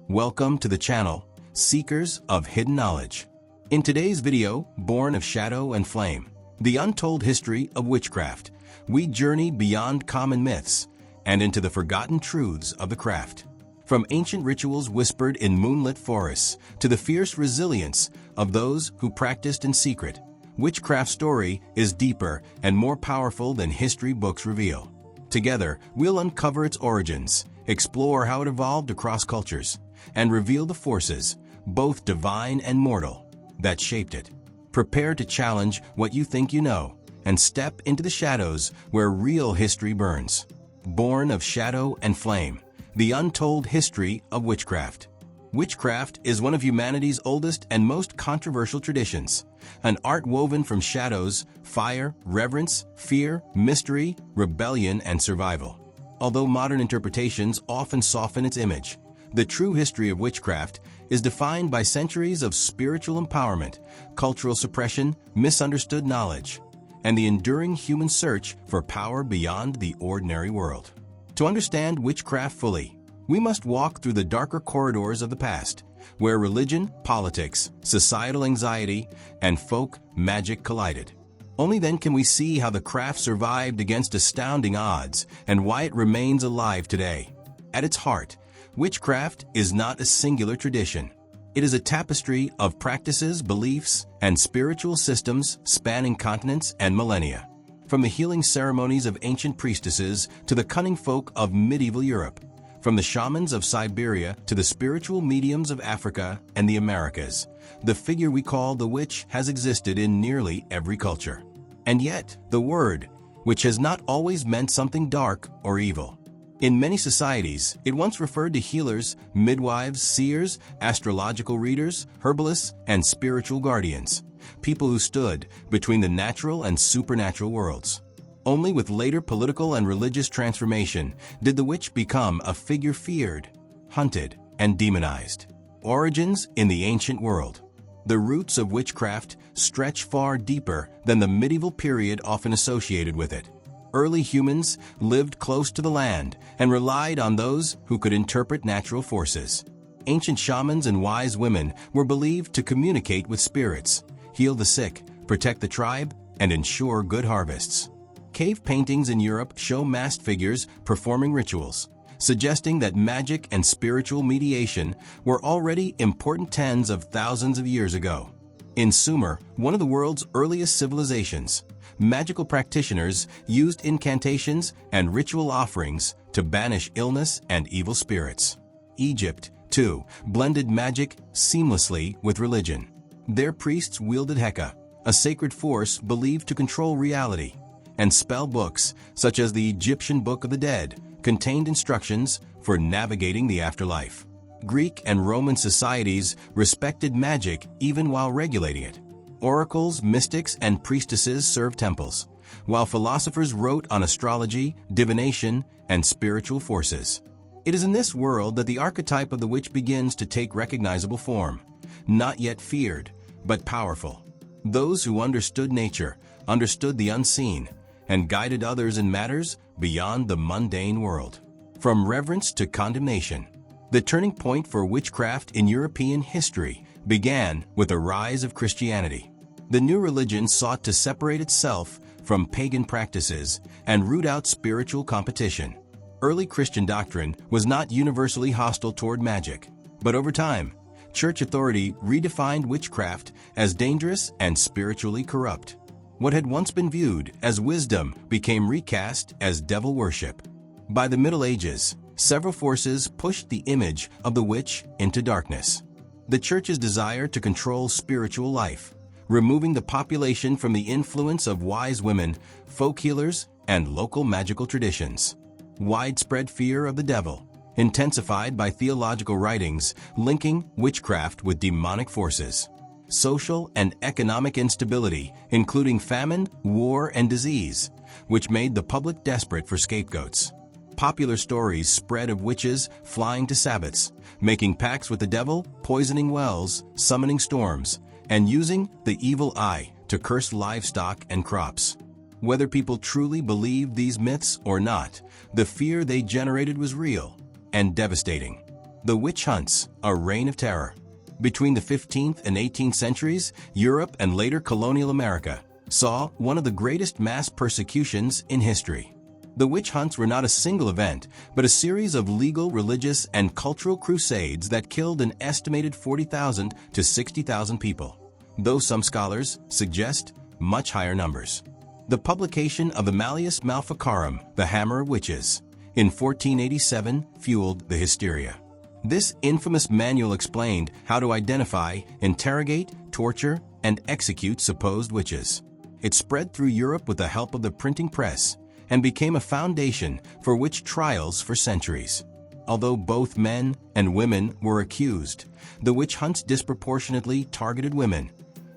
Welcome to the channel, Seekers of Hidden Knowledge. In today's video, Born of Shadow and Flame, the untold history of witchcraft, we journey beyond common myths and into the forgotten truths of the craft. From ancient rituals whispered in moonlit forests to the fierce resilience of those who practiced in secret, witchcraft's story is deeper and more powerful than history books reveal. Together, we'll uncover its origins, explore how it evolved across cultures, and reveal the forces, both divine and mortal, that shaped it. Prepare to challenge what you think you know and step into the shadows where real history burns. Born of Shadow and Flame, the untold history of witchcraft. Witchcraft is one of humanity's oldest and most controversial traditions, an art woven from shadows, fire, reverence, fear, mystery, rebellion, and survival. Although modern interpretations often soften its image, the true history of witchcraft is defined by centuries of spiritual empowerment, cultural suppression, misunderstood knowledge, and the enduring human search for power beyond the ordinary world. To understand witchcraft fully, we must walk through the darker corridors of the past, where religion, politics, societal anxiety, and folk magic collided. Only then can we see how the craft survived against astounding odds and why it remains alive today. At its heart, witchcraft is not a singular tradition. It is a tapestry of practices, beliefs, and spiritual systems spanning continents and millennia. From the healing ceremonies of ancient priestesses to the cunning folk of medieval Europe, from the shamans of Siberia to the spiritual mediums of Africa and the Americas, the figure we call the witch has existed in nearly every culture. And yet, the word, which has not always meant something dark or evil. In many societies, it once referred to healers, midwives, seers, astrological readers, herbalists, and spiritual guardians, people who stood between the natural and supernatural worlds. Only with later political and religious transformation did the witch become a figure feared, hunted, and demonized. Origins in the ancient world. The roots of witchcraft stretch far deeper than the medieval period often associated with it. Early humans lived close to the land and relied on those who could interpret natural forces. Ancient shamans and wise women were believed to communicate with spirits, heal the sick, protect the tribe, and ensure good harvests. Cave paintings in Europe show masked figures performing rituals, suggesting that magic and spiritual mediation were already important tens of thousands of years ago. In Sumer, one of the world's earliest civilizations, magical practitioners used incantations and ritual offerings to banish illness and evil spirits. Egypt, too, blended magic seamlessly with religion. Their priests wielded Heka, a sacred force believed to control reality, and spell books, such as the Egyptian Book of the Dead, contained instructions for navigating the afterlife. Greek and Roman societies respected magic even while regulating it. Oracles, mystics, and priestesses served temples, while philosophers wrote on astrology, divination, and spiritual forces. It is in this world that the archetype of the witch begins to take recognizable form, not yet feared, but powerful. Those who understood nature, understood the unseen, and guided others in matters beyond the mundane world. From reverence to condemnation, the turning point for witchcraft in European history began with the rise of Christianity. The new religion sought to separate itself from pagan practices and root out spiritual competition. Early Christian doctrine was not universally hostile toward magic, but over time, church authority redefined witchcraft as dangerous and spiritually corrupt. What had once been viewed as wisdom became recast as devil worship. By the Middle Ages, several forces pushed the image of the witch into darkness. The church's desire to control spiritual life, removing the population from the influence of wise women, folk healers, and local magical traditions. Widespread fear of the devil, intensified by theological writings linking witchcraft with demonic forces. Social and economic instability, including famine, war, and disease, which made the public desperate for scapegoats. Popular stories spread of witches flying to Sabbats, making pacts with the devil, poisoning wells, summoning storms, and using the evil eye to curse livestock and crops. Whether people truly believed these myths or not, the fear they generated was real and devastating. The witch hunts, a reign of terror. Between the 15th and 18th centuries, Europe and later colonial America saw one of the greatest mass persecutions in history. The witch hunts were not a single event, but a series of legal, religious, and cultural crusades that killed an estimated 40,000 to 60,000 people, though some scholars suggest much higher numbers. The publication of the Malleus Maleficarum, the Hammer of Witches, in 1487 fueled the hysteria. This infamous manual explained how to identify, interrogate, torture, and execute supposed witches. It spread through Europe with the help of the printing press and became a foundation for witch trials for centuries. Although both men and women were accused, the witch hunts disproportionately targeted women,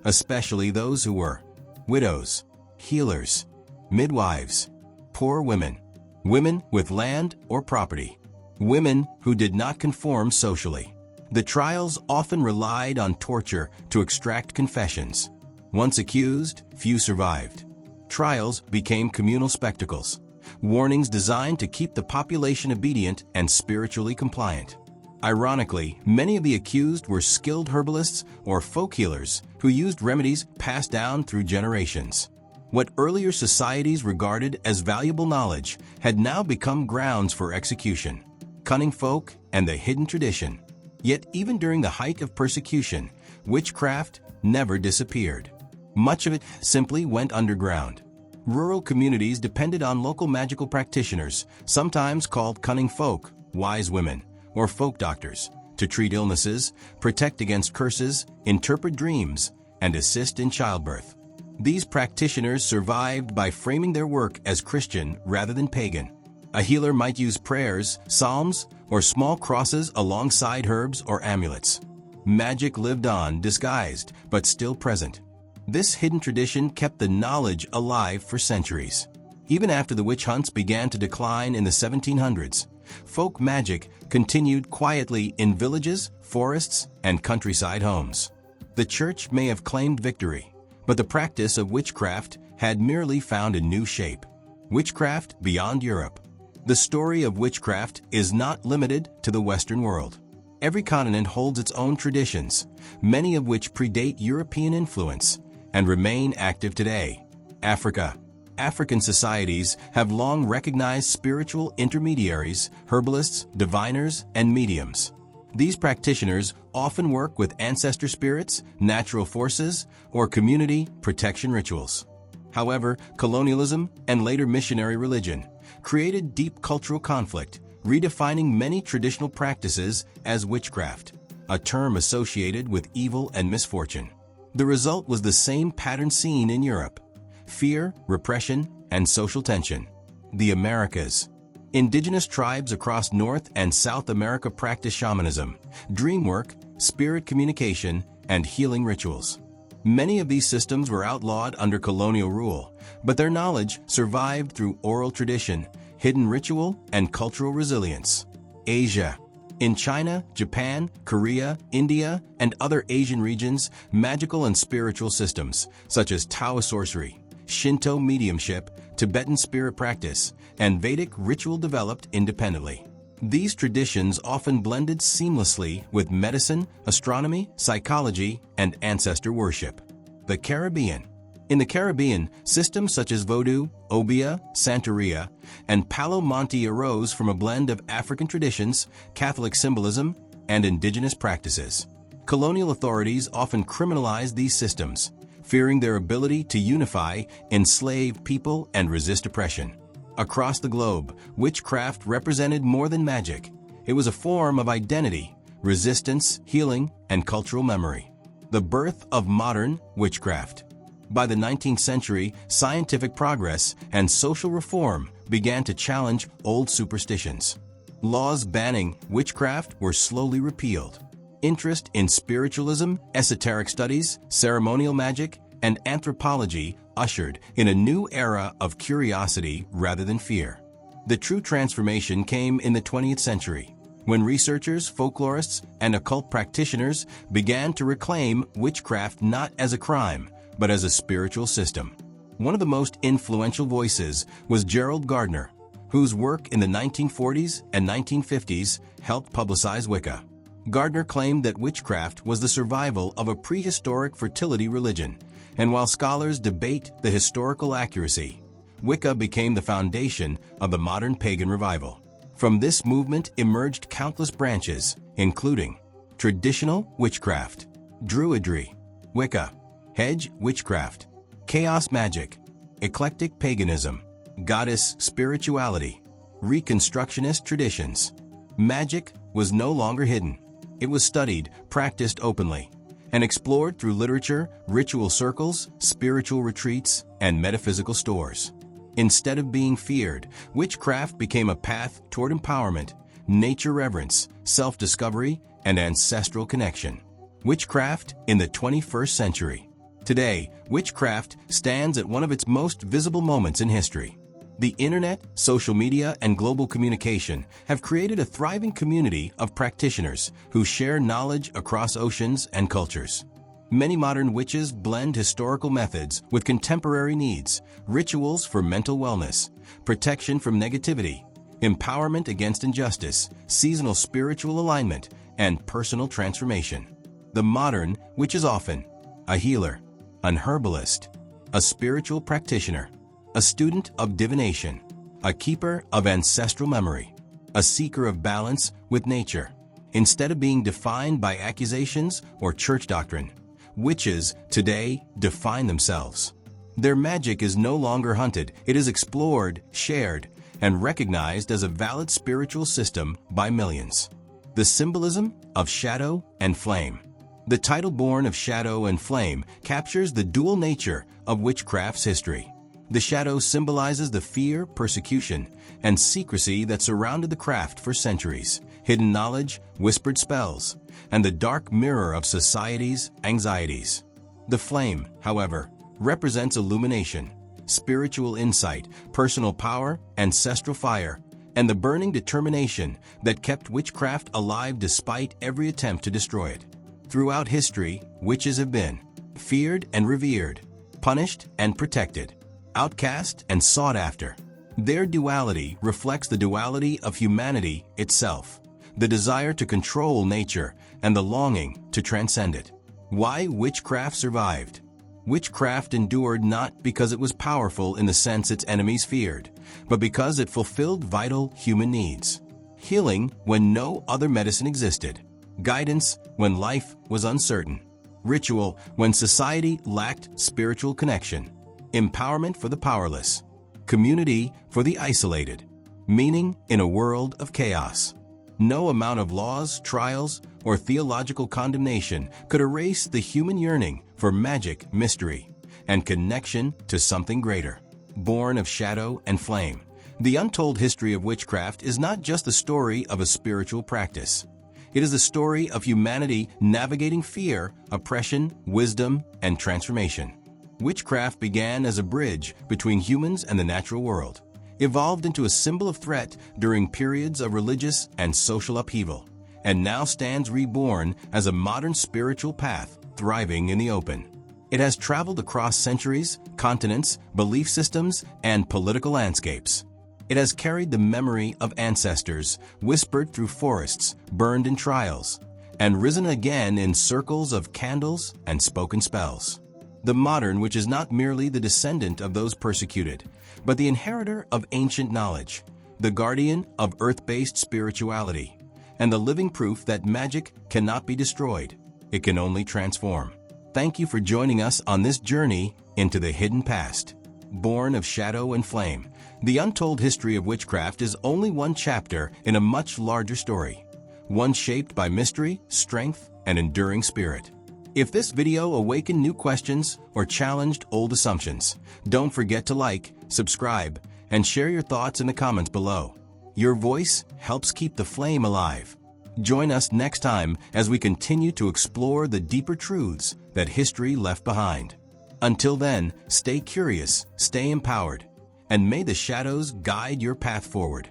especially those who were widows, healers, midwives, poor women, women with land or property, women who did not conform socially. The trials often relied on torture to extract confessions. Once accused, few survived. Trials became communal spectacles, warnings designed to keep the population obedient and spiritually compliant. Ironically, many of the accused were skilled herbalists or folk healers who used remedies passed down through generations. What earlier societies regarded as valuable knowledge had now become grounds for execution. Cunning folk and the hidden tradition. Yet even during the height of persecution, witchcraft never disappeared. Much of it simply went underground. Rural communities depended on local magical practitioners, sometimes called cunning folk, wise women, or folk doctors, to treat illnesses, protect against curses, interpret dreams, and assist in childbirth. These practitioners survived by framing their work as Christian rather than pagan. A healer might use prayers, psalms, or small crosses alongside herbs or amulets. Magic lived on, disguised, but still present. This hidden tradition kept the knowledge alive for centuries. Even after the witch hunts began to decline in the 1700s, folk magic continued quietly in villages, forests, and countryside homes. The church may have claimed victory, but the practice of witchcraft had merely found a new shape. Witchcraft beyond Europe. The story of witchcraft is not limited to the Western world. Every continent holds its own traditions, many of which predate European influence and remain active today. Africa. African societies have long recognized spiritual intermediaries, herbalists, diviners, and mediums. These practitioners often work with ancestor spirits, natural forces, or community protection rituals. However, colonialism and later missionary religion created deep cultural conflict, redefining many traditional practices as witchcraft, a term associated with evil and misfortune. The result was the same pattern seen in Europe: fear, repression, and social tension. The Americas. Indigenous tribes across North and South America practice shamanism, dream work, spirit communication, and healing rituals. Many of these systems were outlawed under colonial rule, but their knowledge survived through oral tradition, hidden ritual, and cultural resilience. Asia. In China, Japan, Korea, India, and other Asian regions, magical and spiritual systems, such as Taoist sorcery, Shinto mediumship, Tibetan spirit practice, and Vedic ritual developed independently. These traditions often blended seamlessly with medicine, astronomy, psychology, and ancestor worship. The Caribbean. In the Caribbean, systems such as Vodou, Obeah, Santeria, and Palo Monte arose from a blend of African traditions, Catholic symbolism, and indigenous practices. Colonial authorities often criminalized these systems, fearing their ability to unify, enslave people, and resist oppression. Across the globe, witchcraft represented more than magic. It was a form of identity, resistance, healing, and cultural memory. The birth of modern witchcraft. By the 19th century, scientific progress and social reform began to challenge old superstitions. Laws banning witchcraft were slowly repealed. Interest in spiritualism, esoteric studies, ceremonial magic, and anthropology ushered in a new era of curiosity rather than fear. The true transformation came in the 20th century, when researchers, folklorists, and occult practitioners began to reclaim witchcraft not as a crime, but as a spiritual system. One of the most influential voices was Gerald Gardner, whose work in the 1940s and 1950s helped publicize Wicca. Gardner claimed that witchcraft was the survival of a prehistoric fertility religion, and while scholars debate the historical accuracy, Wicca became the foundation of the modern pagan revival. From this movement emerged countless branches, including traditional witchcraft, druidry, Wicca, hedge witchcraft, chaos magic, eclectic paganism, goddess spirituality, Reconstructionist traditions. Magic was no longer hidden. It was studied, practiced openly, and explored through literature, ritual circles, spiritual retreats, and metaphysical stores. Instead of being feared, witchcraft became a path toward empowerment, nature reverence, self-discovery, and ancestral connection. Witchcraft in the 21st century. Today, witchcraft stands at one of its most visible moments in history. The internet, social media, and global communication have created a thriving community of practitioners who share knowledge across oceans and cultures. Many modern witches blend historical methods with contemporary needs, rituals for mental wellness, protection from negativity, empowerment against injustice, seasonal spiritual alignment, and personal transformation. The modern witch is often a healer, an herbalist, a spiritual practitioner, a student of divination, a keeper of ancestral memory, a seeker of balance with nature. Instead of being defined by accusations or church doctrine, witches today define themselves. Their magic is no longer hunted, it is explored, shared, and recognized as a valid spiritual system by millions. The symbolism of shadow and flame. The title Born of Shadow and Flame captures the dual nature of witchcraft's history. The shadow symbolizes the fear, persecution, and secrecy that surrounded the craft for centuries, hidden knowledge, whispered spells, and the dark mirror of society's anxieties. The flame, however, represents illumination, spiritual insight, personal power, ancestral fire, and the burning determination that kept witchcraft alive despite every attempt to destroy it. Throughout history, witches have been feared and revered, punished and protected, outcast and sought after. Their duality reflects the duality of humanity itself, the desire to control nature and the longing to transcend it. Why witchcraft survived? Witchcraft endured not because it was powerful in the sense its enemies feared, but because it fulfilled vital human needs. Healing when no other medicine existed. Guidance when life was uncertain. Ritual when society lacked spiritual connection. Empowerment for the powerless. Community for the isolated. Meaning in a world of chaos. No amount of laws, trials, or theological condemnation could erase the human yearning for magic, mystery, and connection to something greater. Born of shadow and flame. The untold history of witchcraft is not just the story of a spiritual practice. It is the story of humanity navigating fear, oppression, wisdom, and transformation. Witchcraft began as a bridge between humans and the natural world, evolved into a symbol of threat during periods of religious and social upheaval, and now stands reborn as a modern spiritual path thriving in the open. It has traveled across centuries, continents, belief systems, and political landscapes. It has carried the memory of ancestors, whispered through forests, burned in trials, and risen again in circles of candles and spoken spells. The modern witch is not merely the descendant of those persecuted, but the inheritor of ancient knowledge, the guardian of earth-based spirituality, and the living proof that magic cannot be destroyed. It can only transform. Thank you for joining us on this journey into the hidden past. Born of shadow and flame, the untold history of witchcraft is only one chapter in a much larger story, one shaped by mystery, strength, and enduring spirit. If this video awakened new questions or challenged old assumptions, don't forget to like, subscribe, and share your thoughts in the comments below. Your voice helps keep the flame alive. Join us next time as we continue to explore the deeper truths that history left behind. Until then, stay curious, stay empowered, and may the shadows guide your path forward.